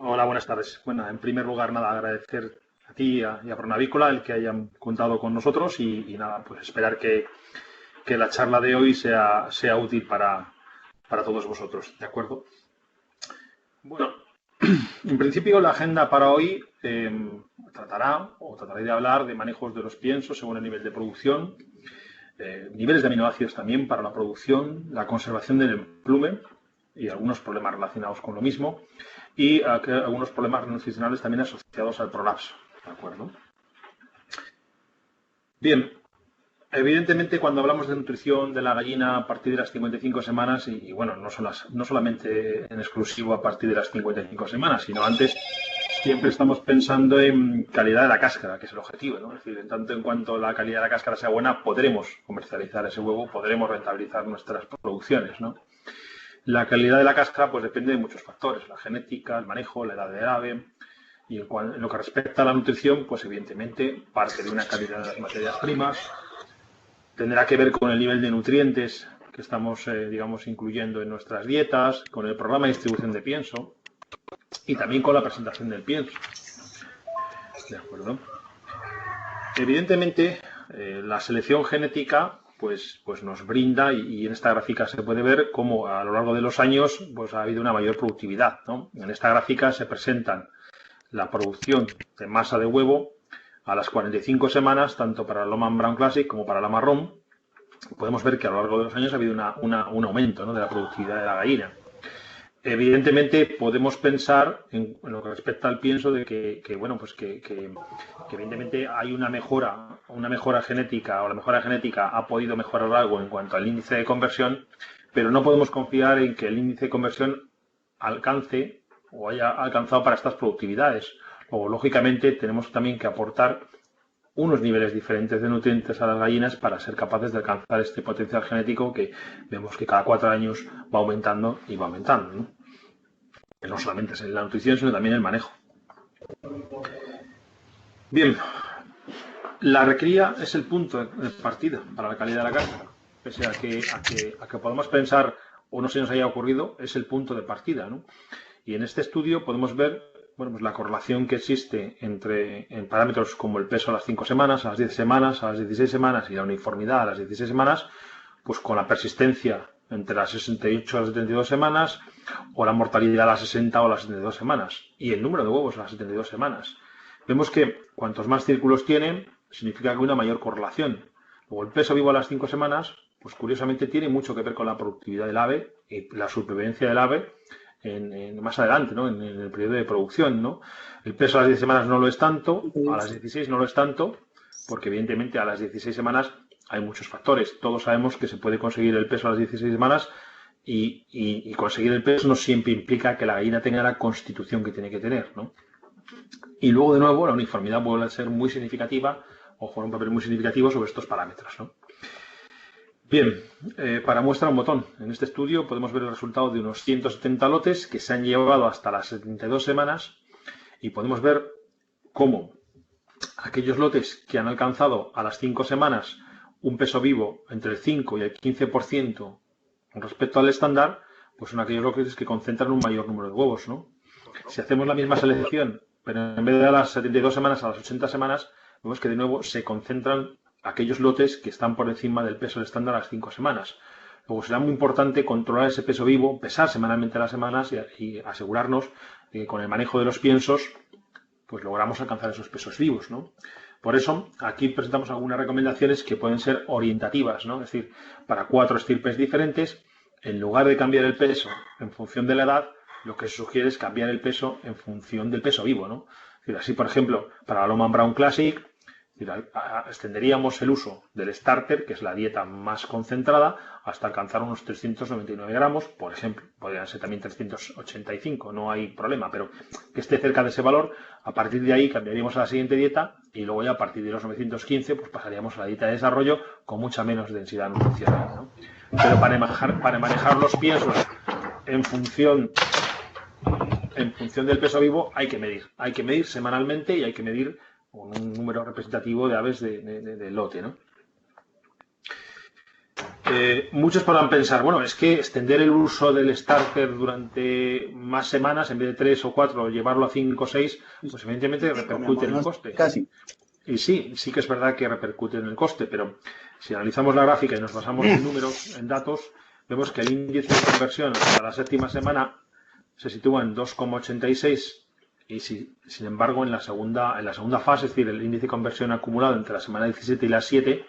Hola, buenas tardes. Bueno, en primer lugar, nada, agradecer a ti y a Pronavícola el que hayan contado con nosotros y nada, pues esperar que la charla de hoy sea útil para todos vosotros, ¿de acuerdo? Bueno, en principio la agenda para hoy trataré de hablar de manejos de los piensos según el nivel de producción, niveles de aminoácidos también para la producción, la conservación del emplume y algunos problemas relacionados con lo mismo, y algunos problemas nutricionales también asociados al prolapso. ¿De acuerdo? Bien, evidentemente cuando hablamos de nutrición de la gallina a partir de las 55 semanas, y bueno, no solamente en exclusivo a partir de las 55 semanas, sino antes, siempre estamos pensando en calidad de la cáscara, que es el objetivo, ¿no? Es decir, en tanto en cuanto la calidad de la cáscara sea buena, podremos comercializar ese huevo, podremos rentabilizar nuestras producciones, ¿no? La calidad de la cáscara pues depende de muchos factores, la genética, el manejo, la edad del ave. Y en lo que respecta a la nutrición, pues evidentemente parte de una calidad de las materias primas, tendrá que ver con el nivel de nutrientes que estamos, digamos, incluyendo en nuestras dietas, con el programa de distribución de pienso y también con la presentación del pienso. ¿De acuerdo? Evidentemente, la selección genética pues nos brinda, y en esta gráfica se puede ver cómo a lo largo de los años pues ha habido una mayor productividad, ¿no? En esta gráfica se presentan la producción de masa de huevo a las 45 semanas, tanto para la Lohmann Brown Classic como para la marrón. Podemos ver que a lo largo de los años ha habido un aumento, ¿no?, de la productividad de la gallina. Evidentemente podemos pensar en lo que respecta al pienso de bueno, pues que evidentemente hay una mejora genética, o la mejora genética ha podido mejorar algo en cuanto al índice de conversión, pero no podemos confiar en que el índice de conversión alcance o haya alcanzado para estas productividades. O lógicamente tenemos también que aportar unos niveles diferentes de nutrientes a las gallinas para ser capaces de alcanzar este potencial genético que vemos que cada 4 años va aumentando y va aumentando, ¿no? Que no solamente es en la nutrición, sino también el manejo. Bien, la recría es el punto de partida para la calidad de la cáscara. Pese a que podamos pensar o no se nos haya ocurrido, es el punto de partida, ¿no? Y en este estudio podemos ver, bueno, pues la correlación que existe en parámetros como el peso a las 5 semanas, a las 10 semanas, a las 16 semanas y la uniformidad a las 16 semanas, pues con la persistencia entre las 68 y las 72 semanas, o la mortalidad a las 60 o a las 72 semanas, y el número de huevos a las 72 semanas. Vemos que cuantos más círculos tienen, significa que hay una mayor correlación. Luego el peso vivo a las 5 semanas, pues curiosamente tiene mucho que ver con la productividad del ave y la supervivencia del ave más adelante, ¿no?, en el periodo de producción, ¿no? El peso a las 10 semanas no lo es tanto, a las 16 no lo es tanto, porque evidentemente a las 16 semanas hay muchos factores. Todos sabemos que se puede conseguir el peso a las 16 semanas y conseguir el peso no siempre implica que la gallina tenga la constitución que tiene que tener, ¿no? Y luego, de nuevo, la uniformidad vuelve a ser muy significativa o jugar un papel muy significativo sobre estos parámetros, ¿no? Bien, para muestra un botón. En este estudio podemos ver el resultado de unos 170 lotes que se han llevado hasta las 72 semanas y podemos ver cómo aquellos lotes que han alcanzado a las 5 semanas un peso vivo entre el 5 y el 15% con respecto al estándar, pues son aquellos lotes que concentran un mayor número de huevos, ¿no? Si hacemos la misma selección, pero en vez de a las 72 semanas, a las 80 semanas, vemos que de nuevo se concentran aquellos lotes que están por encima del peso del estándar a las 5 semanas. Luego será muy importante controlar ese peso vivo, pesar semanalmente las semanas y asegurarnos de que con el manejo de los piensos pues logramos alcanzar esos pesos vivos, ¿no? Por eso, aquí presentamos algunas recomendaciones que pueden ser orientativas, ¿no? Es decir, para 4 estirpes diferentes, en lugar de cambiar el peso en función de la edad, lo que se sugiere es cambiar el peso en función del peso vivo, ¿no? Es decir, así, por ejemplo, para la Lohmann Brown Classic, extenderíamos el uso del starter, que es la dieta más concentrada, hasta alcanzar unos 399 gramos, por ejemplo. Podrían ser también 385, no hay problema, pero que esté cerca de ese valor. A partir de ahí cambiaríamos a la siguiente dieta y luego ya a partir de los 915 pues pasaríamos a la dieta de desarrollo con mucha menos densidad nutricional, ¿no? Pero para manejar los piensos en función del peso vivo hay que medir semanalmente y hay que medir con un número representativo de aves de lote, ¿no? Muchos podrán pensar, bueno, es que extender el uso del starter durante más semanas, en vez de 3 o 4, llevarlo a 5 o 6, pues evidentemente 5, mi repercute amor, en el no, coste. casi. Y sí, sí que es verdad que repercute en el coste, pero si analizamos la gráfica y nos basamos en números, en datos, vemos que el índice de conversión hasta la séptima semana se sitúa en 2,86 y sin embargo en la segunda fase, es decir, el índice de conversión acumulado entre la semana 17 y la 7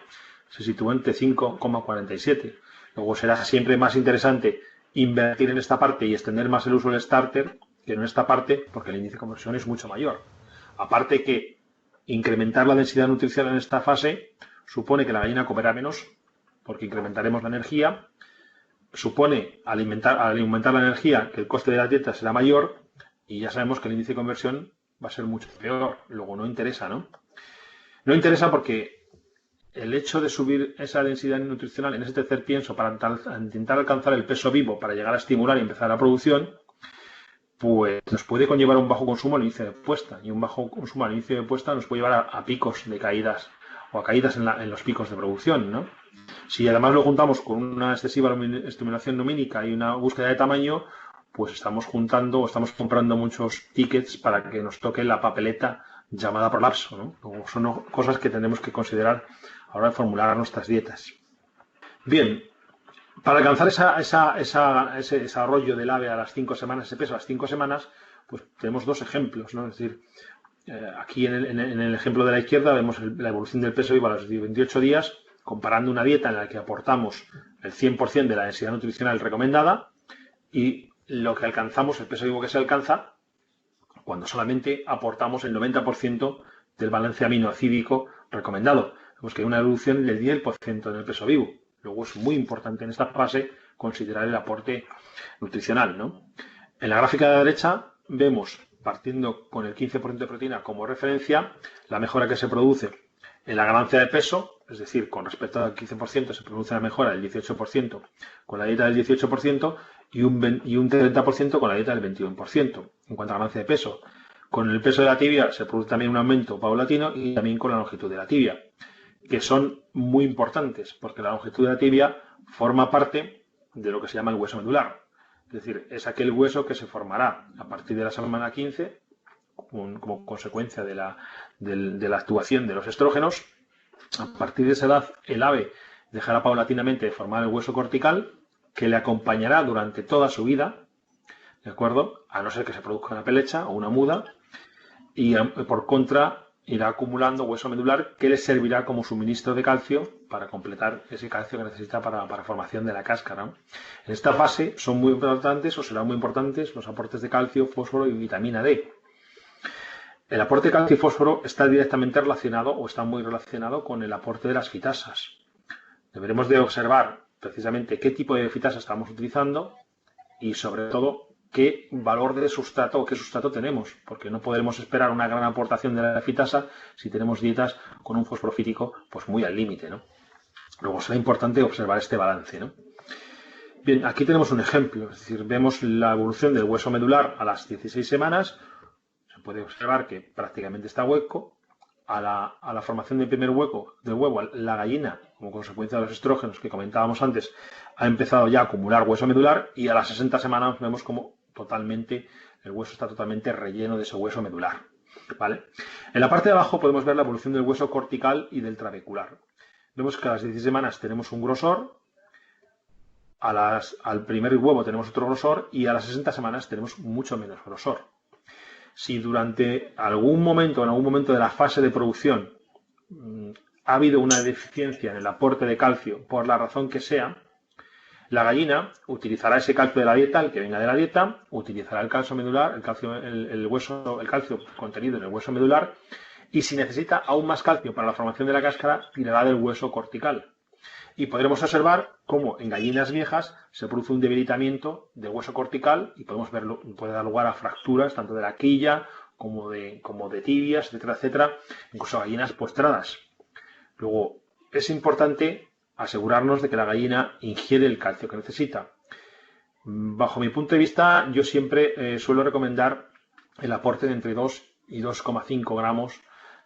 se sitúa entre 5,47. Luego será siempre más interesante invertir en esta parte y extender más el uso del starter que en esta parte porque el índice de conversión es mucho mayor. Aparte que incrementar la densidad nutricional en esta fase supone que la gallina comerá menos porque incrementaremos la energía, supone al aumentar la energía que el coste de la dieta será mayor y ya sabemos que el índice de conversión va a ser mucho peor. Luego no interesa, ¿no? No interesa porque el hecho de subir esa densidad nutricional en ese tercer pienso para intentar alcanzar el peso vivo para llegar a estimular y empezar la producción, pues nos puede conllevar un bajo consumo al inicio de puesta. Y un bajo consumo al inicio de puesta nos puede llevar a picos de caídas o a caídas en los picos de producción, ¿no? Si además lo juntamos con una excesiva estimulación lumínica y una búsqueda de tamaño, pues estamos juntando o estamos comprando muchos tickets para que nos toque la papeleta llamada prolapso, ¿no? Son cosas que tenemos que considerar a la hora de formular nuestras dietas. Bien, para alcanzar ese desarrollo del ave a las 5 semanas, ese peso a las 5 semanas, pues tenemos dos ejemplos, ¿no? Es decir, aquí en el ejemplo de la izquierda vemos la evolución del peso vivo a los 28 días, comparando una dieta en la que aportamos el 100% de la densidad nutricional recomendada y lo que alcanzamos, el peso vivo que se alcanza, cuando solamente aportamos el 90% del balance aminoacídico recomendado. Vemos que hay una evolución del 10% en el peso vivo. Luego es muy importante en esta fase considerar el aporte nutricional, ¿no? En la gráfica de la derecha vemos, partiendo con el 15% de proteína como referencia, la mejora que se produce en la ganancia de peso, es decir, con respecto al 15% se produce una mejora del 18% con la dieta del 18% y un 30% con la dieta del 21% en cuanto a ganancia de peso. Con el peso de la tibia se produce también un aumento paulatino y también con la longitud de la tibia, que son muy importantes porque la longitud de la tibia forma parte de lo que se llama el hueso medular. Es decir, es aquel hueso que se formará a partir de la semana 15 como consecuencia de la actuación de los estrógenos. A partir de esa edad, el ave dejará paulatinamente de formar el hueso cortical, que le acompañará durante toda su vida, ¿de acuerdo? A no ser que se produzca una pelecha o una muda, y por contra irá acumulando hueso medular que le servirá como suministro de calcio para completar ese calcio que necesita para formación de la cáscara, ¿no? En esta fase son muy importantes o serán muy importantes los aportes de calcio, fósforo y vitamina D. El aporte de calcio y fósforo está directamente relacionado o está muy relacionado con el aporte de las fitasas. Deberemos de observar precisamente qué tipo de fitasa estamos utilizando y sobre todo qué valor de sustrato o qué sustrato tenemos, porque no podremos esperar una gran aportación de la fitasa si tenemos dietas con un fósforo fítico pues muy al límite, ¿no? Luego será importante observar este balance, ¿no? Bien, aquí tenemos un ejemplo, es decir, vemos la evolución del hueso medular a las 16 semanas. Se puede observar que prácticamente está hueco. A la formación del primer huevo, la gallina, como consecuencia de los estrógenos que comentábamos antes, ha empezado ya a acumular hueso medular y a las 60 semanas vemos como el hueso está totalmente relleno de ese hueso medular, ¿vale? En la parte de abajo podemos ver la evolución del hueso cortical y del trabecular. Vemos que a las 16 semanas tenemos un grosor, al primer huevo tenemos otro grosor y a las 60 semanas tenemos mucho menos grosor. Si durante algún momento, en algún momento de la fase de producción, ha habido una deficiencia en el aporte de calcio, por la razón que sea, la gallina utilizará ese calcio de la dieta, el que venga de la dieta, utilizará el calcio medular, el calcio contenido en el hueso medular, y si necesita aún más calcio para la formación de la cáscara, tirará del hueso cortical. Y podremos observar cómo en gallinas viejas se produce un debilitamiento del hueso cortical y podemos verlo, puede dar lugar a fracturas tanto de la quilla como de tibias, etcétera, etcétera, incluso gallinas postradas. Luego, es importante asegurarnos de que la gallina ingiere el calcio que necesita. Bajo mi punto de vista, yo siempre suelo recomendar el aporte de entre 2 y 2,5 gramos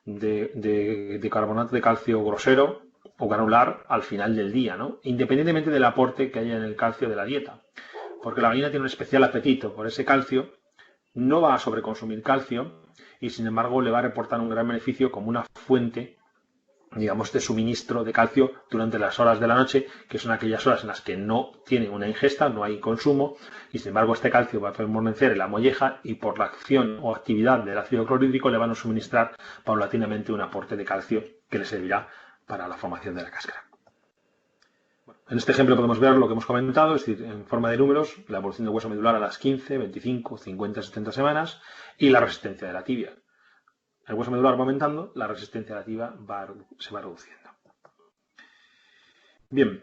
de carbonato de calcio grosero o granular al final del día, ¿no? Independientemente del aporte que haya en el calcio de la dieta. Porque la gallina tiene un especial apetito por ese calcio, no va a sobreconsumir calcio y sin embargo le va a reportar un gran beneficio como una fuente, digamos, de suministro de calcio durante las horas de la noche, que son aquellas horas en las que no tiene una ingesta, no hay consumo, y sin embargo este calcio va a permanecer en la molleja y por la acción o actividad del ácido clorhídrico le van a suministrar paulatinamente un aporte de calcio que le servirá para la formación de la cáscara. En este ejemplo podemos ver lo que hemos comentado, es decir, en forma de números, la evolución del hueso medular a las 15, 25, 50, 70 semanas y la resistencia de la tibia. El hueso medular va aumentando, la resistencia de la tibia se va reduciendo. Bien,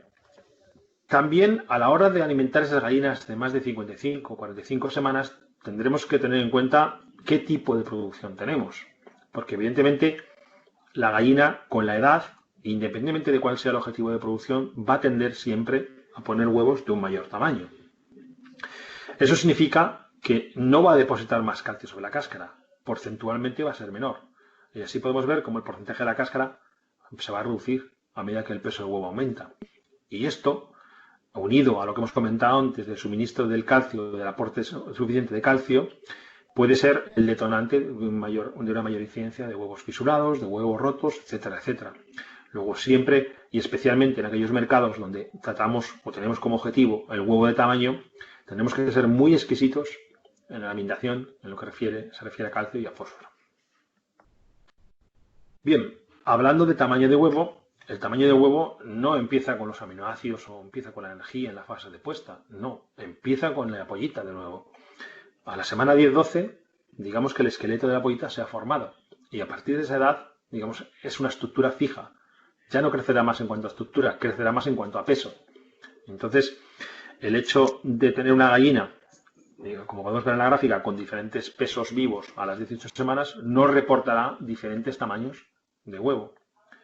también a la hora de alimentar esas gallinas de más de 55 o 45 semanas, tendremos que tener en cuenta qué tipo de producción tenemos. Porque evidentemente la gallina con la edad, independientemente de cuál sea el objetivo de producción, va a tender siempre a poner huevos de un mayor tamaño. Eso significa que no va a depositar más calcio sobre la cáscara, porcentualmente va a ser menor. Y así podemos ver cómo el porcentaje de la cáscara se va a reducir a medida que el peso del huevo aumenta. Y esto, unido a lo que hemos comentado antes del suministro del calcio, del aporte suficiente de calcio, puede ser el detonante de una mayor incidencia de huevos fisurados, de huevos rotos, etcétera, etcétera. Luego siempre, y especialmente en aquellos mercados donde tratamos o tenemos como objetivo el huevo de tamaño, tenemos que ser muy exquisitos en la alimentación, en lo que se refiere a calcio y a fósforo. Bien, hablando de tamaño de huevo, el tamaño de huevo no empieza con los aminoácidos o empieza con la energía en la fase de puesta, no, empieza con la pollita de nuevo. A la semana 10-12, digamos que el esqueleto de la pollita se ha formado y a partir de esa edad, digamos, es una estructura fija. Ya no crecerá más en cuanto a estructura, crecerá más en cuanto a peso. Entonces, el hecho de tener una gallina, como podemos ver en la gráfica, con diferentes pesos vivos a las 18 semanas, nos reportará diferentes tamaños de huevo.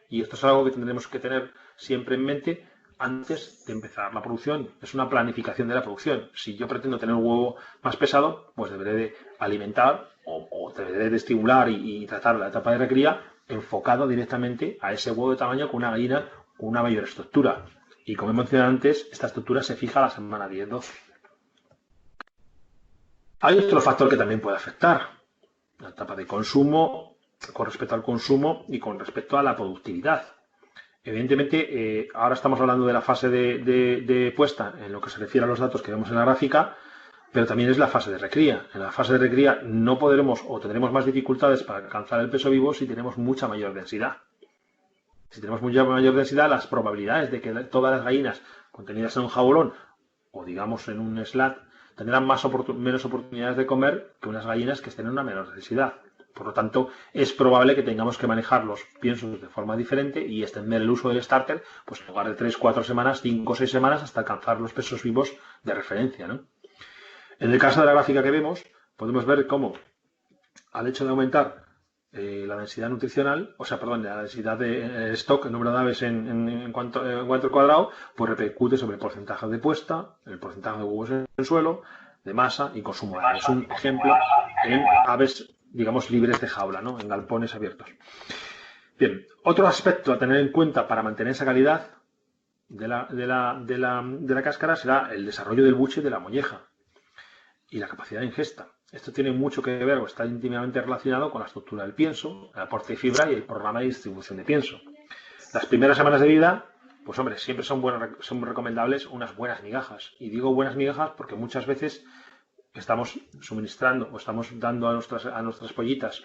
Y esto es algo que tendremos que tener siempre en mente antes de empezar la producción. Es una planificación de la producción. Si yo pretendo tener un huevo más pesado, pues deberé de alimentar o deberé de estimular y tratar la etapa de recría enfocado directamente a ese huevo de tamaño con una gallina con una mayor estructura. Y como he mencionado antes, esta estructura se fija a la semana 10-12. Hay otro factor que también puede afectar. La etapa de consumo con respecto al consumo y con respecto a la productividad. Evidentemente, ahora estamos hablando de la fase de puesta en lo que se refiere a los datos que vemos en la gráfica, pero también es la fase de recría. En la fase de recría no podremos o tendremos más dificultades para alcanzar el peso vivo si tenemos mucha mayor densidad. Si tenemos mucha mayor densidad, las probabilidades de que todas las gallinas contenidas en un jaulón o digamos en un slat tendrán menos oportunidades de comer que unas gallinas que estén en una menor densidad. Por lo tanto, es probable que tengamos que manejar los piensos de forma diferente y extender el uso del starter, pues en lugar de 3, 4 semanas, 5 o 6 semanas hasta alcanzar los pesos vivos de referencia, ¿no? En el caso de la gráfica que vemos, podemos ver cómo al hecho de aumentar la densidad nutricional, la densidad de stock, el número de aves en cuanto al cuadrado, pues repercute sobre el porcentaje de puesta, el porcentaje de huevos en el suelo, de masa y consumo. Es un ejemplo en aves, digamos, libres de jaula, ¿no? En galpones abiertos. Bien, otro aspecto a tener en cuenta para mantener esa calidad de la cáscara será el desarrollo del buche de la molleja y la capacidad de ingesta. Esto tiene mucho que ver o está íntimamente relacionado con la estructura del pienso, el aporte de fibra y el programa de distribución de pienso. Las primeras semanas de vida, pues hombre, siempre son recomendables unas buenas migajas. Y digo buenas migajas porque muchas veces estamos suministrando o estamos dando a nuestras pollitas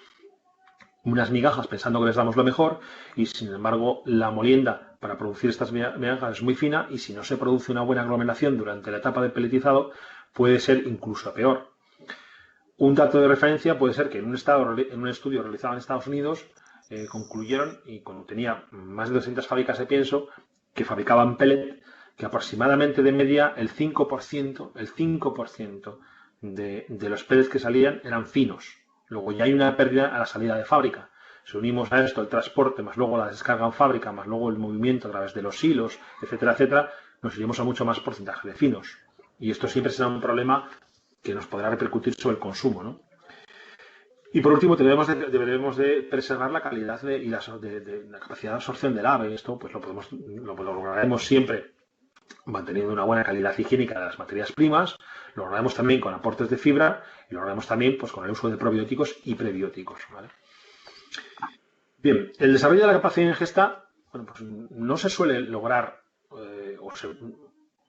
unas migajas pensando que les damos lo mejor y sin embargo la molienda para producir estas migajas es muy fina y si no se produce una buena aglomeración durante la etapa de peletizado puede ser incluso peor. Un dato de referencia puede ser que en un estudio realizado en Estados Unidos concluyeron, y cuando tenía más de 200 fábricas de pienso que fabricaban pellet, que aproximadamente de media el 5% de los pellets que salían eran finos. Luego ya hay una pérdida a la salida de fábrica. Si unimos a esto el transporte, más luego la descarga en fábrica, más luego el movimiento a través de los hilos, etcétera, etcétera, nos iremos a mucho más porcentaje de finos. Y esto siempre será un problema que nos podrá repercutir sobre el consumo, ¿no? Y por último, deberemos de preservar la calidad y la capacidad de absorción del ave. Esto pues lo lograremos siempre manteniendo una buena calidad higiénica de las materias primas, lo lograremos también con aportes de fibra y lo lograremos también pues, con el uso de probióticos y prebióticos. ¿Vale? Bien, el desarrollo de la capacidad de ingesta, bueno, pues no se suele lograr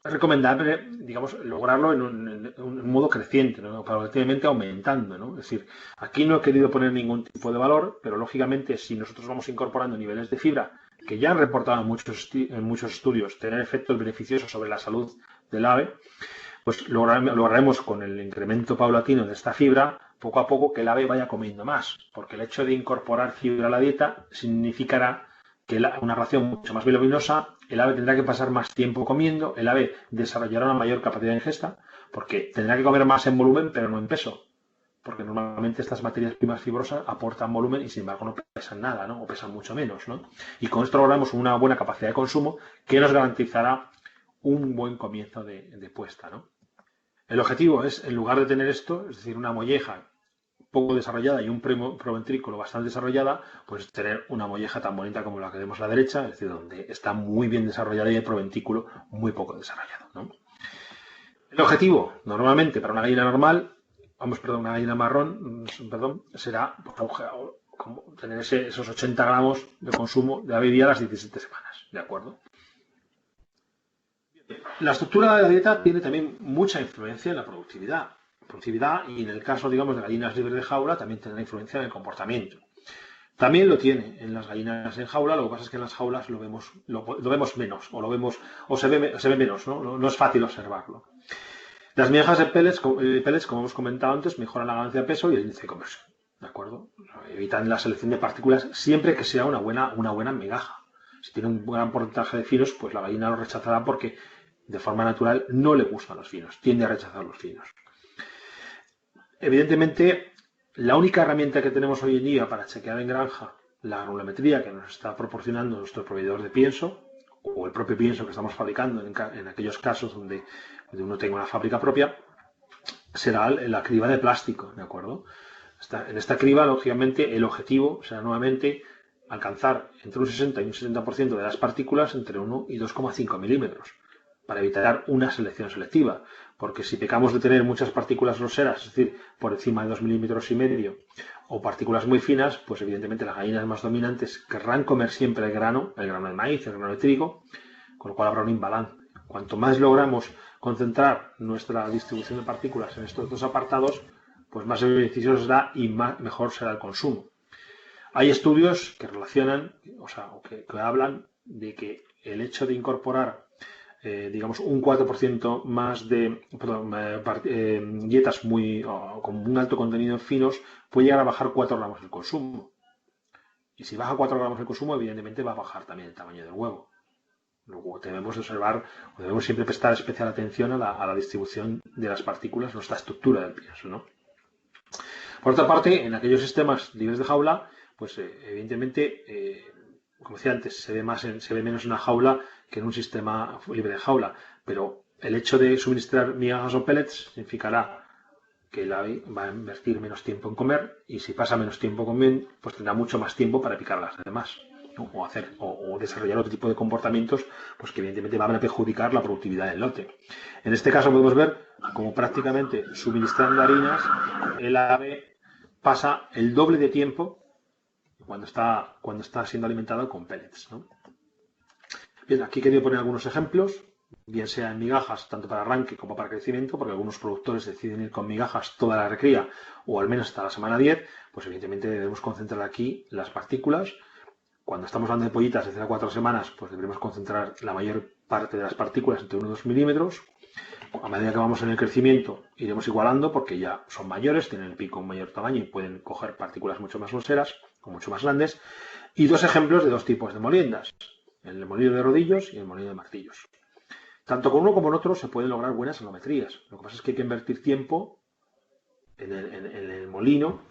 es recomendable, digamos, lograrlo en un modo creciente, ¿no? Paulatinamente aumentando, ¿no? Es decir, aquí no he querido poner ningún tipo de valor, pero lógicamente si nosotros vamos incorporando niveles de fibra que ya han reportado en muchos estudios tener efectos beneficiosos sobre la salud del ave, pues lograremos con el incremento paulatino de esta fibra, poco a poco que el ave vaya comiendo más, porque el hecho de incorporar fibra a la dieta significará que una ración mucho más voluminosa, el ave tendrá que pasar más tiempo comiendo, el ave desarrollará una mayor capacidad de ingesta, porque tendrá que comer más en volumen, pero no en peso, porque normalmente estas materias primas fibrosas aportan volumen y sin embargo no pesan nada, ¿no? O pesan mucho menos, ¿no? Y con esto logramos una buena capacidad de consumo que nos garantizará un buen comienzo de puesta, ¿no? El objetivo es, en lugar de tener esto, es decir, una molleja poco desarrollada y un proventrículo bastante desarrollada, pues tener una molleja tan bonita como la que vemos a la derecha, es decir, donde está muy bien desarrollada y el proventrículo muy poco desarrollado, ¿no? El objetivo, normalmente, para una gallina normal, una gallina marrón, será como tener esos 80 gramos de consumo de ave día a las 17 semanas, ¿de acuerdo? La estructura de la dieta tiene también mucha influencia en la productividad y en el caso, digamos, de gallinas libres de jaula también tendrá influencia en el comportamiento. También lo tiene en las gallinas en jaula, lo que pasa es que en las jaulas lo vemos menos, o se ve menos, ¿no? No es fácil observarlo. Las migajas de pellets, como hemos comentado antes, mejoran la ganancia de peso y el índice de conversión, ¿de acuerdo? Evitan la selección de partículas siempre que sea una buena migaja. Si tiene un gran porcentaje de finos, pues la gallina lo rechazará porque de forma natural no le gustan los finos, tiende a rechazar los finos. Evidentemente, la única herramienta que tenemos hoy en día para chequear en granja la granulometría que nos está proporcionando nuestro proveedor de pienso o el propio pienso que estamos fabricando en aquellos casos donde uno tenga una fábrica propia, será la criba de plástico, ¿de acuerdo? En esta criba, lógicamente, el objetivo será nuevamente alcanzar entre un 60 y un 70% de las partículas entre 1 y 2,5 milímetros para evitar una selección selectiva, porque si pecamos de tener muchas partículas groseras, es decir, por encima de 2,5 milímetros o partículas muy finas, pues evidentemente las gallinas más dominantes querrán comer siempre el grano de maíz, el grano de trigo, con lo cual habrá un imbalance. Cuanto más logramos concentrar nuestra distribución de partículas en estos dos apartados, pues más beneficioso será y mejor será el consumo. Hay estudios que relacionan, que hablan de que el hecho de incorporar digamos, un 4% más de dietas con un alto contenido en finos puede llegar a bajar 4 gramos el consumo. Y si baja 4 gramos el consumo, evidentemente va a bajar también el tamaño del huevo. Luego debemos siempre prestar especial atención a la distribución de las partículas, nuestra estructura del pienso, ¿no? Por otra parte, en aquellos sistemas libres de jaula, pues evidentemente, como decía antes, se ve menos en una jaula que en un sistema libre de jaula, pero el hecho de suministrar migajas o pellets significará que el ave va a invertir menos tiempo en comer y si pasa menos tiempo comiendo, pues tendrá mucho más tiempo para picar las demás, ¿no? o desarrollar otro tipo de comportamientos pues que evidentemente van a perjudicar la productividad del lote. En este caso podemos ver como prácticamente suministrando harinas el ave pasa el doble de tiempo cuando está siendo alimentado con pellets, ¿no? Bien, aquí he querido poner algunos ejemplos, bien sea en migajas, tanto para arranque como para crecimiento, porque algunos productores deciden ir con migajas toda la recría o al menos hasta la semana 10, pues evidentemente debemos concentrar aquí las partículas. Cuando estamos hablando de pollitas de 0 a 4 semanas, pues deberemos concentrar la mayor parte de las partículas entre 1 y 2 milímetros. A medida que vamos en el crecimiento, iremos igualando porque ya son mayores, tienen el pico un mayor tamaño y pueden coger partículas mucho más groseras o mucho más grandes. Y dos ejemplos de dos tipos de moliendas, el molino de rodillos y el molino de martillos. Tanto con uno como con otro se pueden lograr buenas anometrías. Lo que pasa es que hay que invertir tiempo en el molino,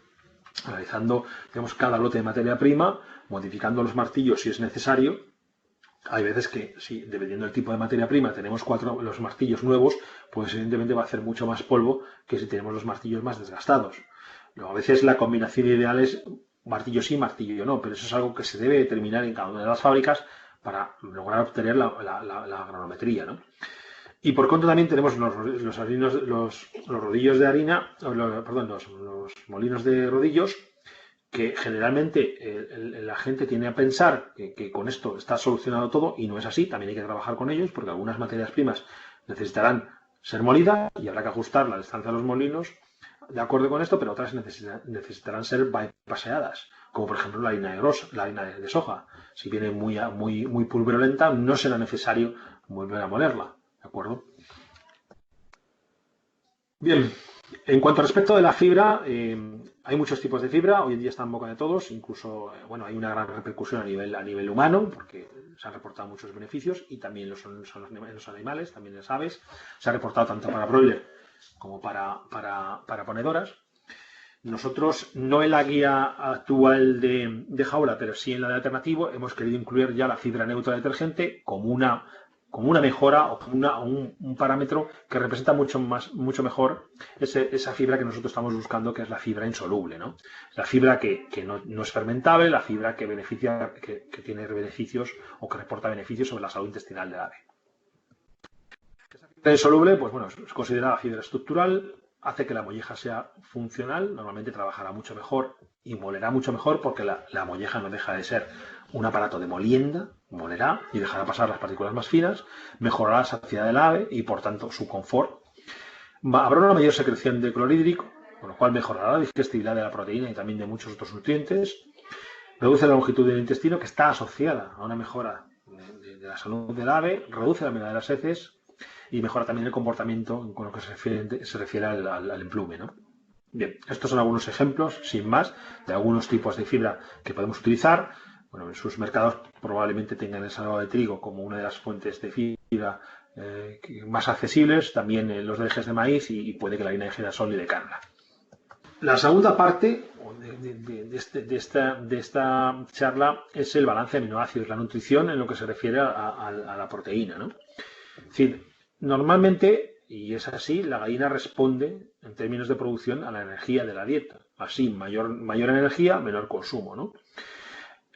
analizando, digamos, cada lote de materia prima, modificando los martillos si es necesario. Hay veces que, si dependiendo del tipo de materia prima, tenemos los martillos nuevos, pues evidentemente va a hacer mucho más polvo que si tenemos los martillos más desgastados. Luego, a veces la combinación ideal es martillo sí, martillo no, pero eso es algo que se debe determinar en cada una de las fábricas para lograr obtener la granometría, ¿no? Y por contra también tenemos los rodillos de harina, perdón, los molinos de rodillos, que generalmente la gente tiene a pensar que con esto está solucionado todo y no es así, también hay que trabajar con ellos porque algunas materias primas necesitarán ser molidas y habrá que ajustar la distancia de los molinos de acuerdo con esto, pero otras necesitarán ser bypaseadas, como por ejemplo la harina de soja. Si viene muy pulverulenta, no será necesario volver a molerla, ¿de acuerdo? Bien, en cuanto al respecto de la fibra, hay muchos tipos de fibra, hoy en día está en boca de todos, incluso, bueno, hay una gran repercusión a nivel humano, porque se han reportado muchos beneficios, y también son los animales, también las aves, se ha reportado tanto para broiler como para ponedoras. Nosotros, no en la guía actual de jaula, pero sí en la de alternativo, hemos querido incluir ya la fibra neutra detergente como una mejora o como un parámetro que representa mucho mejor esa fibra que nosotros estamos buscando, que es la fibra insoluble, ¿no? La fibra que no es fermentable, la fibra que tiene beneficios o que reporta beneficios sobre la salud intestinal del ave. Esa fibra insoluble, pues bueno, es considerada fibra estructural, hace que la molleja sea funcional, normalmente trabajará mucho mejor y molerá mucho mejor porque la molleja no deja de ser un aparato de molienda, molerá y dejará pasar las partículas más finas, mejorará la saciedad del ave y por tanto su confort. Habrá una mayor secreción de clorhídrico, con lo cual mejorará la digestibilidad de la proteína y también de muchos otros nutrientes. Reduce la longitud del intestino, que está asociada a una mejora de la salud del ave, reduce la humedad de las heces y mejora también el comportamiento con lo que se refiere al emplume, ¿no? Bien, estos son algunos ejemplos, sin más, de algunos tipos de fibra que podemos utilizar. Bueno, en sus mercados probablemente tengan el salvado de trigo como una de las fuentes de fibra más accesibles, también los dejes de maíz y puede que la harina de girasol y de canela. La segunda parte de esta charla es el balance de aminoácidos, la nutrición en lo que se refiere a la proteína, ¿no? Es decir, normalmente, y es así, la gallina responde en términos de producción a la energía de la dieta. Así, mayor energía, menor consumo, ¿no?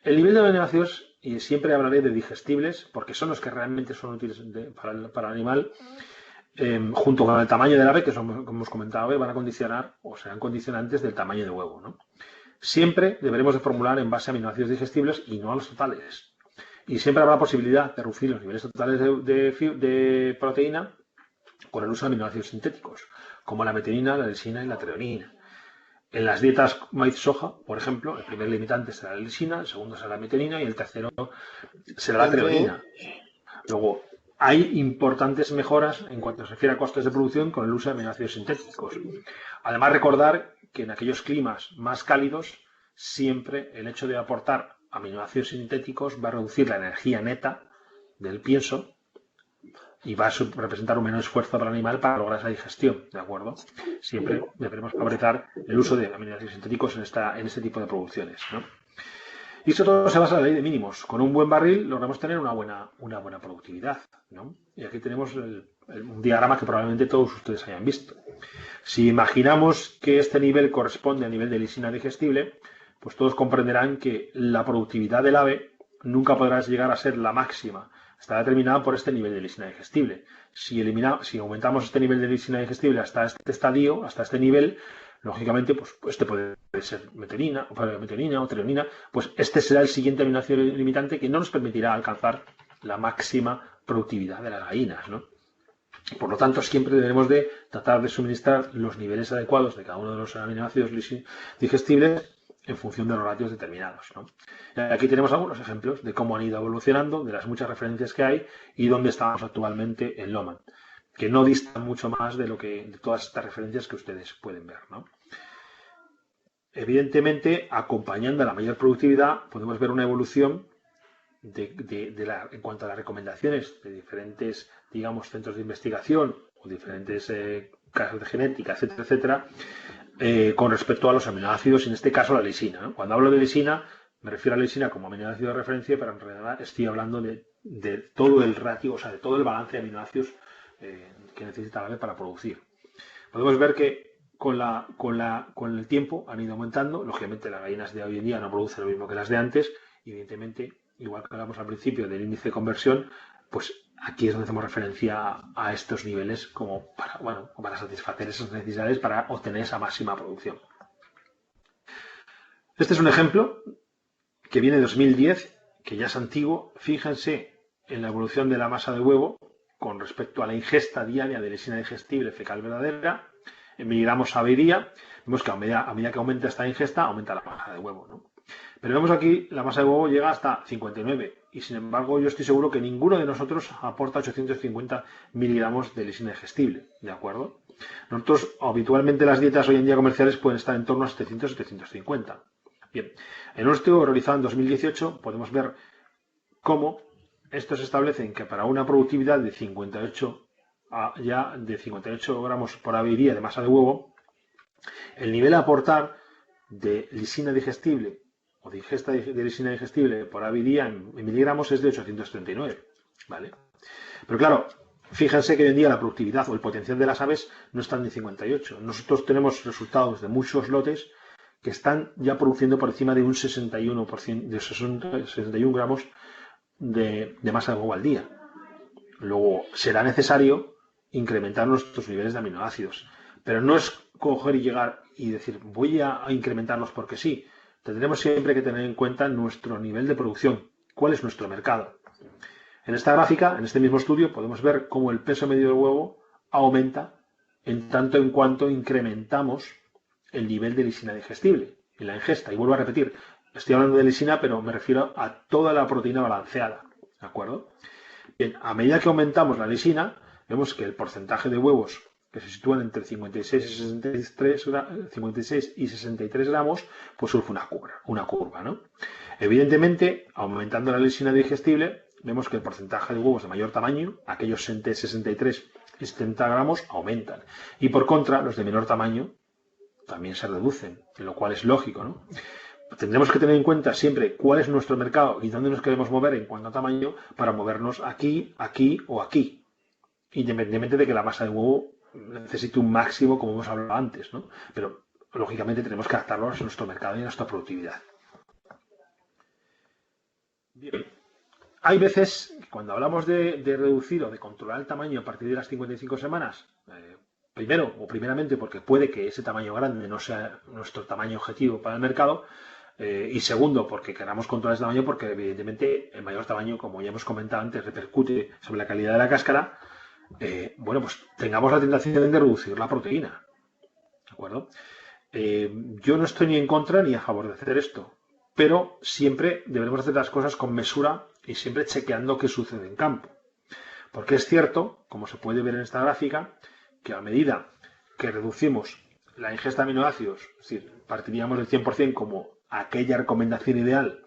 El nivel de aminoácidos, y siempre hablaré de digestibles, porque son los que realmente son útiles para el animal, junto con el tamaño del ave, que son, como hemos comentado, van a condicionar o serán condicionantes del tamaño de huevo, ¿no? Siempre deberemos de formular en base a aminoácidos digestibles y no a los totales. Y siempre habrá posibilidad de reducir los niveles totales de proteína con el uso de aminoácidos sintéticos, como la metionina, la lisina y la treonina. En las dietas maíz-soja, por ejemplo, el primer limitante será la lisina, el segundo será la metionina y el tercero será la treonina. Luego, hay importantes mejoras en cuanto se refiere a costes de producción con el uso de aminoácidos sintéticos. Además, recordar que en aquellos climas más cálidos, siempre el hecho de aportar aminoácidos sintéticos va a reducir la energía neta del pienso y va a representar un menor esfuerzo para el animal para lograr esa digestión, ¿de acuerdo? Siempre deberemos favorecer el uso de aminoácidos sintéticos en este tipo de producciones, ¿no? Y eso todo se basa en la ley de mínimos. Con un buen barril logramos tener una buena productividad, ¿no? Y aquí tenemos un diagrama que probablemente todos ustedes hayan visto. Si imaginamos que este nivel corresponde al nivel de lisina digestible, pues todos comprenderán que la productividad del ave nunca podrá llegar a ser la máxima. Está determinada por este nivel de lisina digestible. Si aumentamos este nivel de lisina digestible hasta este estadio, hasta este nivel, lógicamente, pues este puede ser metionina o treonina, pues este será el siguiente aminoácido limitante que no nos permitirá alcanzar la máxima productividad de las gallinas, ¿no? Por lo tanto, siempre debemos de tratar de suministrar los niveles adecuados de cada uno de los aminoácidos digestibles en función de los ratios determinados, ¿no? Y aquí tenemos algunos ejemplos de cómo han ido evolucionando, de las muchas referencias que hay y dónde estamos actualmente en Lohmann, que no distan mucho más de todas estas referencias que ustedes pueden ver, ¿no? Evidentemente, acompañando a la mayor productividad, podemos ver una evolución en cuanto a las recomendaciones de diferentes, digamos, centros de investigación o diferentes casos de genética, etcétera, etcétera, con respecto a los aminoácidos, en este caso la lisina, ¿no? Cuando hablo de lisina, me refiero a la lisina como aminoácido de referencia, pero en realidad estoy hablando de todo el ratio, o sea, de todo el balance de aminoácidos que necesita la ave para producir. Podemos ver que con el tiempo han ido aumentando. Lógicamente, las gallinas de hoy en día no producen lo mismo que las de antes. Evidentemente, igual que hablamos al principio del índice de conversión, pues aquí es donde hacemos referencia a estos niveles como para, bueno, para satisfacer esas necesidades para obtener esa máxima producción. Este es un ejemplo que viene de 2010, que ya es antiguo. Fíjense en la evolución de la masa de huevo con respecto a la ingesta diaria de lisina digestible fecal verdadera en miligramos a día. Vemos que a medida que aumenta esta ingesta, aumenta la masa de huevo, ¿no? Pero vemos aquí la masa de huevo llega hasta 59 y sin embargo yo estoy seguro que ninguno de nosotros aporta 850 miligramos de lisina digestible, ¿de acuerdo? Nosotros habitualmente las dietas hoy en día comerciales pueden estar en torno a 700-750. Bien, en un estudio realizado en 2018 podemos ver cómo estos establecen que para una productividad de 58 gramos por ave día de masa de huevo, el nivel a aportar de lisina digestible o de ingesta de lisina digestible por ave día en miligramos es de 839, ¿vale? Pero claro, fíjense que hoy en día la productividad o el potencial de las aves no están en 58. Nosotros tenemos resultados de muchos lotes que están ya produciendo por encima de un 61%, de 61 gramos de masa de huevo al día. Luego será necesario incrementar nuestros niveles de aminoácidos. Pero no es coger y llegar y decir voy a incrementarlos porque sí. Tendremos siempre que tener en cuenta nuestro nivel de producción. ¿Cuál es nuestro mercado? En esta gráfica, en este mismo estudio, podemos ver cómo el peso medio del huevo aumenta en tanto en cuanto incrementamos el nivel de lisina digestible en la ingesta. Y vuelvo a repetir, estoy hablando de lisina, pero me refiero a toda la proteína balanceada, ¿de acuerdo? Bien, a medida que aumentamos la lisina, vemos que el porcentaje de huevos que se sitúan entre 56 y 63 gramos, pues surge una curva, ¿no? Evidentemente, aumentando la lisina digestible, vemos que el porcentaje de huevos de mayor tamaño, aquellos entre 63 y 70 gramos, aumentan. Y por contra, los de menor tamaño también se reducen, lo cual es lógico, ¿no? Tendremos que tener en cuenta siempre cuál es nuestro mercado y dónde nos queremos mover en cuanto a tamaño para movernos aquí, aquí o aquí, independientemente de que la masa de huevo necesite un máximo, como hemos hablado antes, ¿no? Pero, lógicamente, tenemos que adaptarnos a nuestro mercado y a nuestra productividad. Bien. Hay veces, cuando hablamos de reducir o de controlar el tamaño a partir de las 55 semanas, primeramente porque puede que ese tamaño grande no sea nuestro tamaño objetivo para el mercado, y segundo, porque queramos controlar ese tamaño porque evidentemente el mayor tamaño, como ya hemos comentado antes, repercute sobre la calidad de la cáscara. Bueno, pues tengamos la tentación de reducir la proteína, ¿de acuerdo? Yo no estoy ni en contra ni a favor de hacer esto, pero siempre deberemos hacer las cosas con mesura y siempre chequeando qué sucede en campo. Porque es cierto, como se puede ver en esta gráfica, que a medida que reducimos la ingesta de aminoácidos, es decir, partiríamos del 100% como aquella recomendación ideal,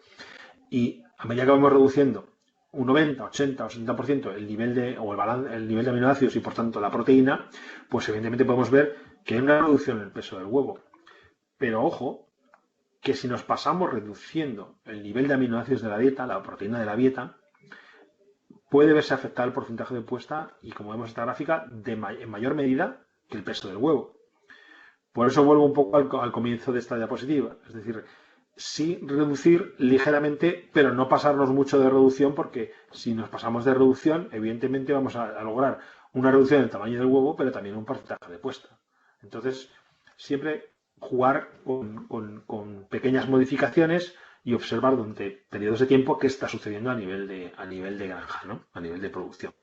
y a medida que vamos reduciendo un 90, 80 o 70% el nivel de aminoácidos y por tanto la proteína, pues evidentemente podemos ver que hay una reducción en el peso del huevo. Pero ojo, que si nos pasamos reduciendo el nivel de aminoácidos de la dieta, la proteína de la dieta, puede verse afectado el porcentaje de puesta y, como vemos en esta gráfica, en mayor medida que el peso del huevo. Por eso vuelvo un poco al comienzo de esta diapositiva. Es decir, sí reducir ligeramente, pero no pasarnos mucho de reducción, porque si nos pasamos de reducción, evidentemente vamos a lograr una reducción del tamaño del huevo, pero también un porcentaje de puesta. Entonces, siempre jugar con pequeñas modificaciones y observar durante periodos de tiempo qué está sucediendo a nivel de granja, ¿no? A nivel de producción.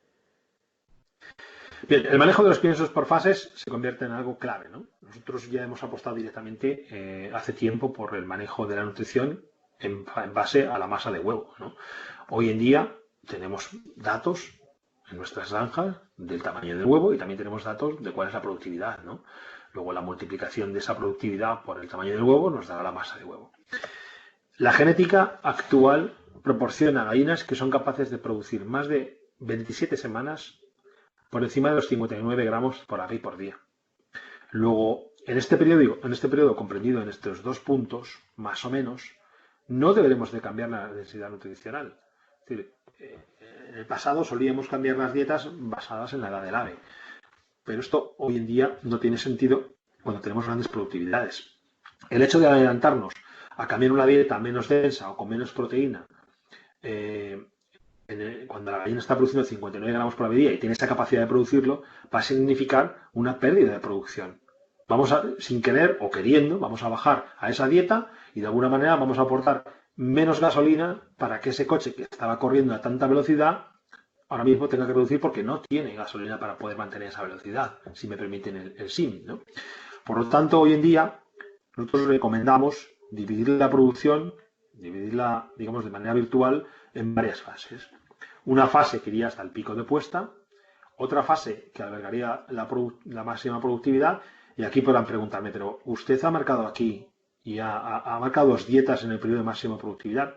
Bien, el manejo de los piensos por fases se convierte en algo clave, ¿no? Nosotros ya hemos apostado directamente hace tiempo por el manejo de la nutrición en base a la masa de huevo, ¿no? Hoy en día tenemos datos en nuestras granjas del tamaño del huevo y también tenemos datos de cuál es la productividad, ¿no? Luego la multiplicación de esa productividad por el tamaño del huevo nos dará la masa de huevo. La genética actual proporciona gallinas que son capaces de producir más de 27 semanas por encima de los 59 gramos por ave por día. Luego, en este periodo comprendido en estos dos puntos, más o menos, no deberemos de cambiar la densidad nutricional. Es decir, en el pasado solíamos cambiar las dietas basadas en la edad del ave, pero esto hoy en día no tiene sentido cuando tenemos grandes productividades. El hecho de adelantarnos a cambiar una dieta menos densa o con menos proteína, cuando la gallina está produciendo 59 gramos por día y tiene esa capacidad de producirlo, va a significar una pérdida de producción. Sin querer o queriendo, vamos a bajar a esa dieta y de alguna manera vamos a aportar menos gasolina para que ese coche que estaba corriendo a tanta velocidad ahora mismo tenga que reducir porque no tiene gasolina para poder mantener esa velocidad, si me permiten el símil, ¿no? Por lo tanto, hoy en día, nosotros recomendamos dividir la producción, dividirla, digamos, de manera virtual en varias fases. Una fase que iría hasta el pico de puesta, otra fase que albergaría la máxima productividad, y aquí podrán preguntarme, pero ¿usted ha marcado aquí y ha marcado 2 dietas en el periodo de máxima productividad?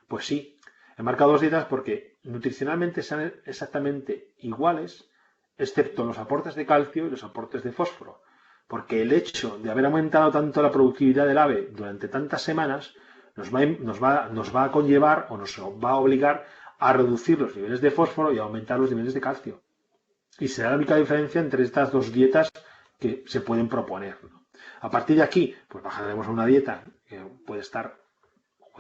Pues sí, he marcado 2 dietas porque nutricionalmente son exactamente iguales, excepto los aportes de calcio y los aportes de fósforo. Porque el hecho de haber aumentado tanto la productividad del ave durante tantas semanas nos va a conllevar o nos va a obligar a reducir los niveles de fósforo y a aumentar los niveles de calcio. Y será la única diferencia entre estas 2 dietas que se pueden proponer, ¿no? A partir de aquí, pues bajaremos a una dieta que puede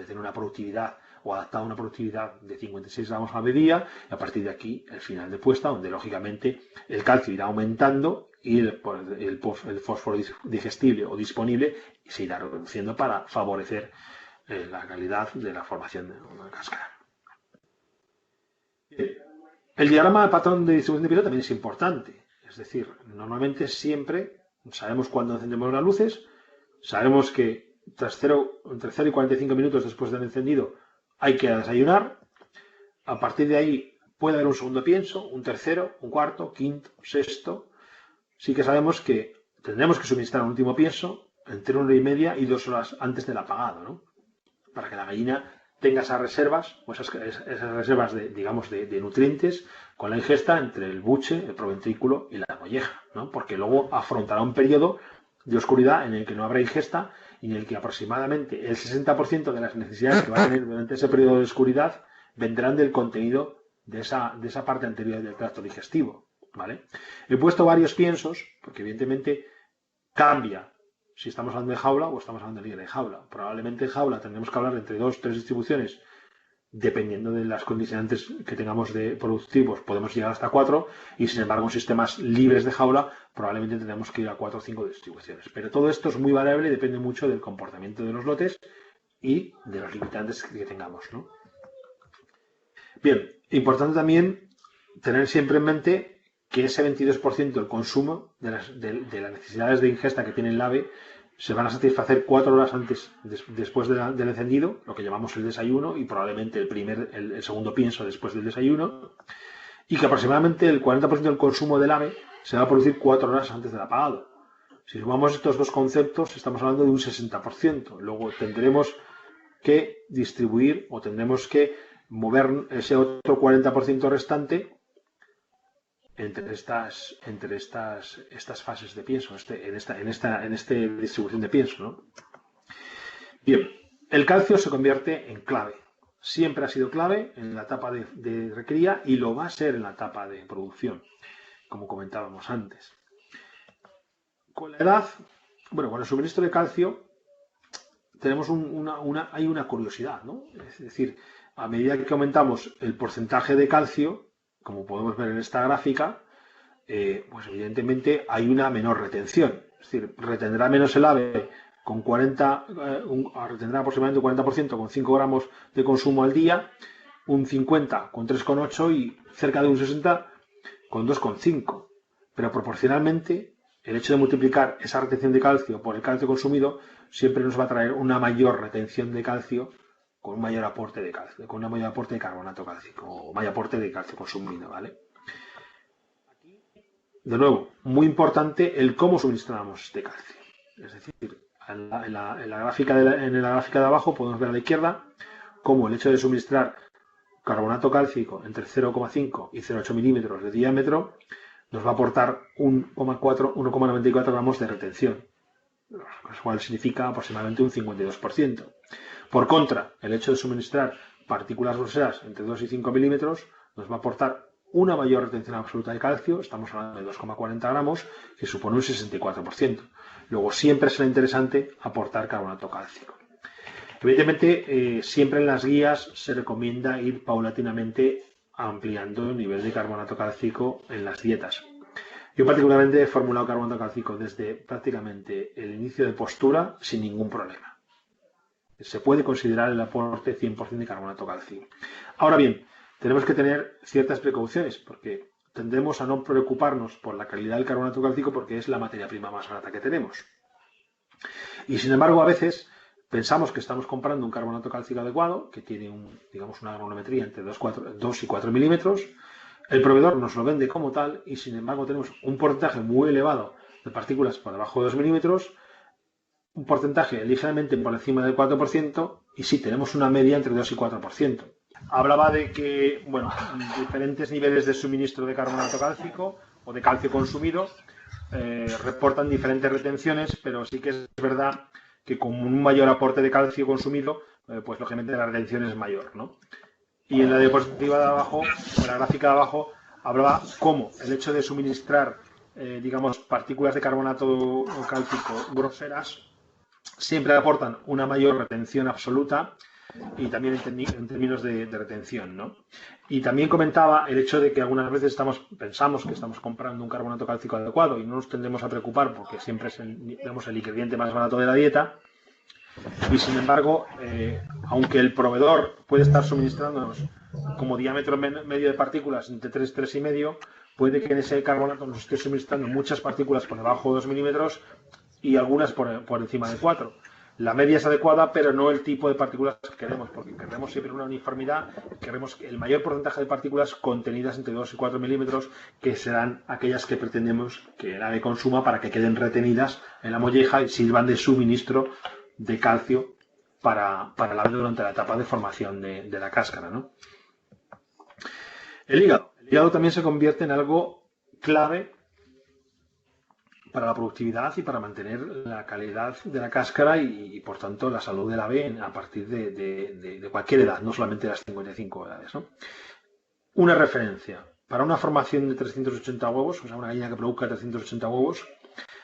tener una productividad o adaptada a una productividad de 56 gramos al día, y a partir de aquí el final de puesta, donde lógicamente el calcio irá aumentando y el fósforo digestible o disponible se irá reduciendo para favorecer la calidad de la formación de una cáscara. El diagrama de patrón de distribución de peso también es importante. Es decir, normalmente siempre sabemos cuándo encendemos las luces, sabemos que entre 0 y 45 minutos después del encendido hay que desayunar. A partir de ahí puede haber un segundo pienso, un tercero, un cuarto, quinto, sexto. Sí que sabemos que tendremos que suministrar un último pienso entre 1 hora y media y 2 horas antes del apagado, ¿no? Para que la gallina tenga esas reservas, o esas reservas de nutrientes con la ingesta entre el buche, el proventrículo y la molleja, ¿no? Porque luego afrontará un periodo de oscuridad en el que no habrá ingesta y en el que aproximadamente el 60% de las necesidades que va a tener durante ese periodo de oscuridad vendrán del contenido de esa parte anterior del tracto digestivo, ¿vale? He puesto varios piensos porque evidentemente cambia si estamos hablando de jaula o estamos hablando de libre de jaula. Probablemente en jaula tendremos que hablar entre 2 o 3 distribuciones, dependiendo de las condicionantes que tengamos de productivos, podemos llegar hasta 4, y sin embargo en sistemas libres de jaula probablemente tendremos que ir a 4 o 5 distribuciones. Pero todo esto es muy variable y depende mucho del comportamiento de los lotes y de los limitantes que tengamos, ¿no? Bien, importante también tener siempre en mente que ese 22% del consumo de las necesidades de ingesta que tiene el ave se van a satisfacer 4 horas antes, después del encendido, lo que llamamos el desayuno, y probablemente el segundo pienso después del desayuno, y que aproximadamente el 40% del consumo del ave se va a producir 4 horas antes del apagado. Si sumamos estos dos conceptos, estamos hablando de un 60%. Luego tendremos que distribuir o tendremos que mover ese otro 40% restante entre estas fases de pienso, en esta distribución de pienso, ¿no? Bien, el calcio se convierte en clave. Siempre ha sido clave en la etapa de recría y lo va a ser en la etapa de producción, como comentábamos antes. Con la edad, bueno, con el suministro de calcio tenemos hay una curiosidad, ¿no? Es decir, a medida que aumentamos el porcentaje de calcio, como podemos ver en esta gráfica, pues evidentemente hay una menor retención. Es decir, retendrá menos el ave con retendrá aproximadamente un 40% con 5 gramos de consumo al día, un 50 con 3,8 y cerca de un 60 con 2,5. Pero proporcionalmente, el hecho de multiplicar esa retención de calcio por el calcio consumido siempre nos va a traer una mayor retención de calcio con un mayor aporte de calcio, con un mayor aporte de carbonato cálcico o mayor aporte de calcio consumido, ¿vale? De nuevo, muy importante el cómo suministramos este calcio. Es decir, en la gráfica de abajo podemos ver a la izquierda cómo el hecho de suministrar carbonato cálcico entre 0,5 y 0,8 milímetros de diámetro nos va a aportar 1,94 gramos de retención, lo cual significa aproximadamente un 52%. Por contra, el hecho de suministrar partículas groseras entre 2 y 5 milímetros nos va a aportar una mayor retención absoluta de calcio, estamos hablando de 2,40 gramos, que supone un 64%. Luego, siempre será interesante aportar carbonato cálcico. Evidentemente, siempre en las guías se recomienda ir paulatinamente ampliando el nivel de carbonato cálcico en las dietas. Yo particularmente he formulado carbonato cálcico desde prácticamente el inicio de postura sin ningún problema. Se puede considerar el aporte 100% de carbonato cálcico. Ahora bien, tenemos que tener ciertas precauciones porque tendemos a no preocuparnos por la calidad del carbonato cálcico porque es la materia prima más barata que tenemos. Y sin embargo, a veces pensamos que estamos comprando un carbonato cálcico adecuado, que tiene una granulometría entre 2 y 4 milímetros. El proveedor nos lo vende como tal y sin embargo tenemos un porcentaje muy elevado de partículas por debajo de 2 milímetros, un porcentaje ligeramente por encima del 4% y sí, tenemos una media entre 2 y 4%. Hablaba de que, diferentes niveles de suministro de carbonato cálcico o de calcio consumido reportan diferentes retenciones, pero sí que es verdad que con un mayor aporte de calcio consumido, pues lógicamente la retención es mayor, ¿no? Y en la diapositiva de abajo, en la gráfica de abajo, hablaba cómo el hecho de suministrar, partículas de carbonato cálcico groseras siempre aportan una mayor retención absoluta y también en términos de retención, ¿no? Y también comentaba el hecho de que algunas veces pensamos que estamos comprando un carbonato cálcico adecuado y no nos tendemos a preocupar porque siempre es el ingrediente más barato de la dieta. Y sin embargo, aunque el proveedor puede estar suministrándonos como diámetro medio de partículas entre 3 y 3,5, puede que en ese carbonato nos esté suministrando muchas partículas por debajo de 2 milímetros y algunas por encima de 4. La media es adecuada, pero no el tipo de partículas que queremos, porque queremos siempre una uniformidad, queremos el mayor porcentaje de partículas contenidas entre 2 y 4 milímetros, que serán aquellas que pretendemos que el ave consuma para que queden retenidas en la molleja y sirvan de suministro de calcio para el ave durante la etapa de formación de la cáscara, ¿no? El hígado. El hígado también se convierte en algo clave para la productividad y para mantener la calidad de la cáscara y por tanto, la salud del ave a partir de cualquier edad, no solamente de las 55 edades, ¿no? Una referencia. Para una formación de 380 huevos, o sea, una gallina que produzca 380 huevos,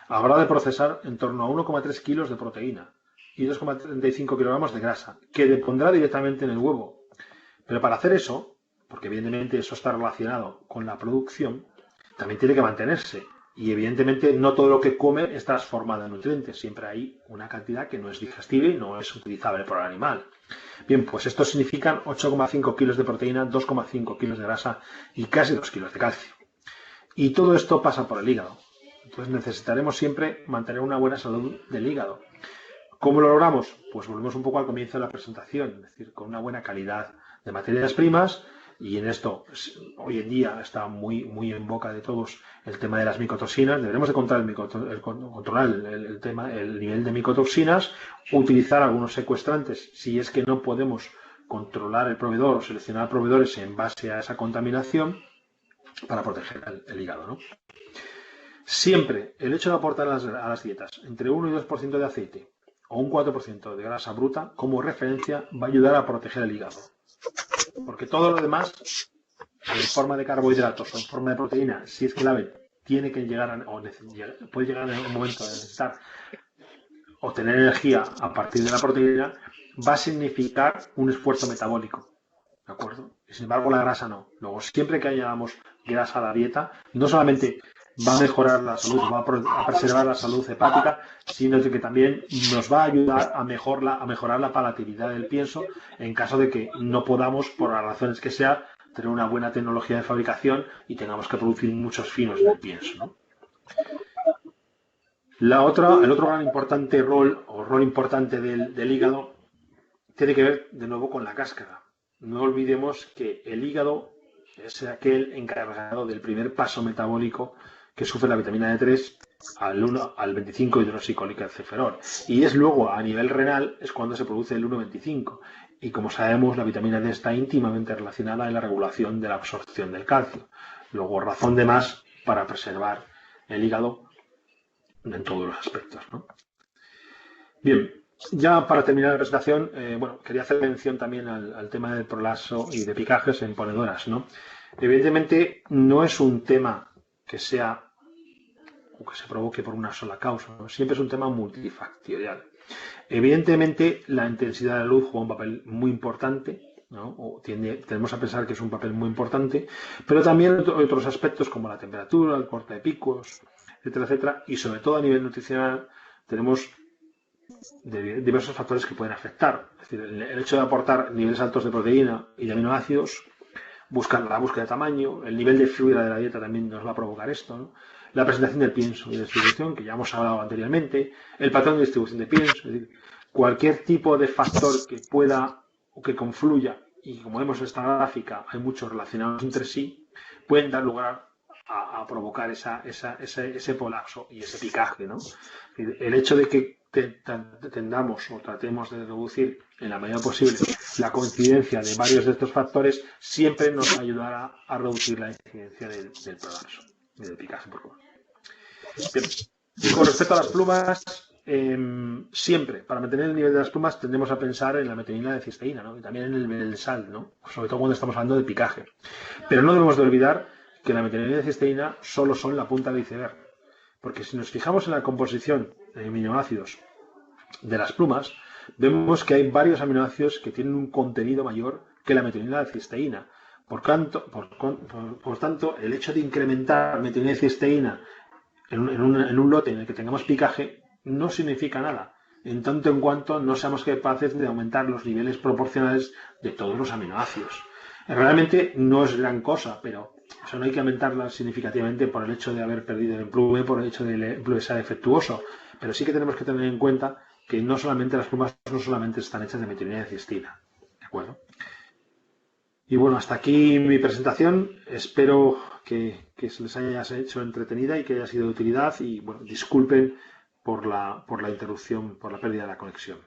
habrá de procesar en torno a 1,3 kilos de proteína y 2,35 kilogramos de grasa, que depondrá directamente en el huevo. Pero para hacer eso, porque evidentemente eso está relacionado con la producción, también tiene que mantenerse. Y evidentemente no todo lo que come está transformado en nutrientes. Siempre hay una cantidad que no es digestible y no es utilizable por el animal. Bien, pues esto significan 8,5 kilos de proteína, 2,5 kilos de grasa y casi 2 kilos de calcio. Y todo esto pasa por el hígado. Entonces necesitaremos siempre mantener una buena salud del hígado. ¿Cómo lo logramos? Pues volvemos un poco al comienzo de la presentación, es decir, con una buena calidad de materias primas. Y en esto, hoy en día, está muy en boca de todos el tema de las micotoxinas. Deberemos de controlar el nivel de micotoxinas, utilizar algunos secuestrantes si es que no podemos controlar el proveedor o seleccionar proveedores en base a esa contaminación para proteger el hígado, ¿no? Siempre el hecho de aportar a las dietas entre 1 y 2% de aceite o un 4% de grasa bruta como referencia va a ayudar a proteger el hígado. Porque todo lo demás, en forma de carbohidratos o en forma de proteína, si es que el ave tiene que puede llegar en un momento a necesitar obtener energía a partir de la proteína, va a significar un esfuerzo metabólico. ¿De acuerdo? Y sin embargo, la grasa no. Luego, siempre que añadamos grasa a la dieta, no solamente va a mejorar la salud, va a preservar la salud hepática, sino que también nos va a ayudar a mejorar la palatabilidad del pienso en caso de que no podamos, por las razones que sea, tener una buena tecnología de fabricación y tengamos que producir muchos finos del pienso, ¿no? El otro gran importante rol importante del hígado tiene que ver de nuevo con la cáscara. No olvidemos que el hígado es aquel encargado del primer paso metabólico que sufre la vitamina D3 al 25 hidroxicolicaceferol. Y es luego, a nivel renal, es cuando se produce el 1,25. Y como sabemos, la vitamina D está íntimamente relacionada en la regulación de la absorción del calcio. Luego, razón de más para preservar el hígado en todos los aspectos, ¿no? Bien, ya para terminar la presentación, quería hacer mención también al tema del prolazo y de picajes en ponedoras, ¿no? Evidentemente, no es un tema que sea que se provoque por una sola causa, ¿no? Siempre es un tema multifactorial. Evidentemente, la intensidad de la luz juega un papel muy importante, ¿no? Tenemos a pensar que es un papel muy importante, pero también otros aspectos como la temperatura, el corte de picos, etcétera, etcétera, y sobre todo a nivel nutricional tenemos diversos factores que pueden afectar. Es decir, el hecho de aportar niveles altos de proteína y de aminoácidos, buscar la búsqueda de tamaño, el nivel de fibra de la dieta también nos va a provocar esto, ¿no? La presentación del pienso y distribución, que ya hemos hablado anteriormente, el patrón de distribución de pienso, es decir, cualquier tipo de factor que pueda o que confluya, y como vemos en esta gráfica, hay muchos relacionados entre sí, pueden dar lugar a provocar ese colapso y ese picaje, ¿no? El hecho de que tendamos o tratemos de reducir en la medida posible la coincidencia de varios de estos factores siempre nos ayudará a reducir la incidencia del colapso y del picaje por colapso. Bien. Con respecto a las plumas, siempre, para mantener el nivel de las plumas, tendemos a pensar en la metionina de cisteína, ¿no? Y también en el nivel de sal, ¿no? Sobre todo cuando estamos hablando de picaje. Pero no debemos de olvidar que la metionina de cisteína solo son la punta del iceberg. Porque si nos fijamos en la composición de aminoácidos de las plumas, vemos que hay varios aminoácidos que tienen un contenido mayor que la metionina de cisteína. Por tanto, el hecho de incrementar metionina de cisteína en un lote en el que tengamos picaje no significa nada, en tanto en cuanto no seamos capaces de aumentar los niveles proporcionales de todos los aminoácidos. Realmente no es gran cosa, pero no hay que aumentarla significativamente por el hecho de haber perdido el emplume, por el hecho de que el emplume sea defectuoso. Pero sí que tenemos que tener en cuenta que no solamente las plumas no solamente están hechas de metionina de cisteína. ¿De acuerdo? Y bueno, hasta aquí mi presentación. Espero que se les haya hecho entretenida y que haya sido de utilidad. Y bueno, disculpen por la interrupción, por la pérdida de la conexión.